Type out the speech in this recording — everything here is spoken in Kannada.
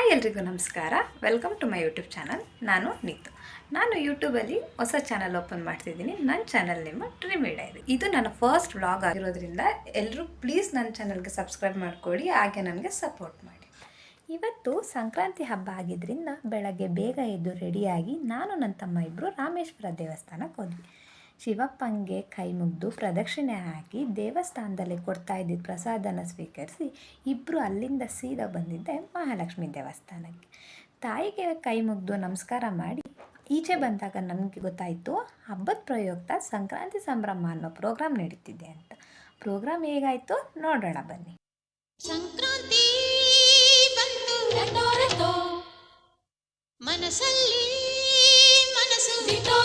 ಹಾಯ್ ಎಲ್ರಿಗೂ ನಮಸ್ಕಾರ. Welcome to my YouTube channel. ನಾನು ನೀತು. ನಾನು ಯೂಟ್ಯೂಬಲ್ಲಿ ಹೊಸ ಚಾನಲ್ ಓಪನ್ ಮಾಡ್ತಿದ್ದೀನಿ. ನನ್ನ ಚಾನಲ್ ನೇಮ್ ಡ್ರೀಮಿಡಾ ಇದೆ. ಇದು ನನ್ನ ಫಸ್ಟ್ ವ್ಲಾಗ್ ಆಗಿರೋದ್ರಿಂದ ಎಲ್ಲರೂ ಪ್ಲೀಸ್ ನನ್ನ ಚಾನಲ್ಗೆ ಸಬ್ಸ್ಕ್ರೈಬ್ ಮಾಡಿಕೊಡಿ, ಹಾಗೆ ನನಗೆ ಸಪೋರ್ಟ್ ಮಾಡಿ. ಇವತ್ತು ಸಂಕ್ರಾಂತಿ ಹಬ್ಬ ಆಗಿದ್ದರಿಂದ ಬೆಳಗ್ಗೆ ಬೇಗ ಎದ್ದು ರೆಡಿಯಾಗಿ ನಾನು ನನ್ನ ತಮ್ಮ ಇಬ್ಬರು ರಾಮೇಶ್ವರ ದೇವಸ್ಥಾನಕ್ಕೆ ಹೋದ್ವಿ. ಶಿವಪ್ಪಂಗೆ ಕೈ ಮುಗಿದು ಪ್ರದಕ್ಷಿಣೆ ಹಾಕಿ ದೇವಸ್ಥಾನದಲ್ಲಿ ಕೊಡ್ತಾ ಇದ್ದಿದ್ದ ಪ್ರಸಾದನ ಸ್ವೀಕರಿಸಿ ಇಬ್ಬರು ಅಲ್ಲಿಂದ ಸೀದಾ ಬಂದಿದ್ದೆ ಮಹಾಲಕ್ಷ್ಮಿ ದೇವಸ್ಥಾನಕ್ಕೆ. ತಾಯಿಗೆ ಕೈ ಮುಗಿದು ನಮಸ್ಕಾರ ಮಾಡಿ ಈಚೆ ಬಂದಾಗ ನಮಗೆ ಗೊತ್ತಾಯಿತು ಹಬ್ಬದ ಪ್ರಯುಕ್ತ ಸಂಕ್ರಾಂತಿ ಸಂಭ್ರಮ ಅನ್ನೋ ಪ್ರೋಗ್ರಾಮ್ ನಡೀತಿದೆ ಅಂತ. ಪ್ರೋಗ್ರಾಮ್ ಹೇಗಾಯಿತು ನೋಡೋಣ ಬನ್ನಿ. ಸಂಕ್ರಾಂತಿ ಬಂತು ಮನಸ್ಸಲ್ಲಿ ಮನಸ್ಸು ಬಿಟ್ಟೋ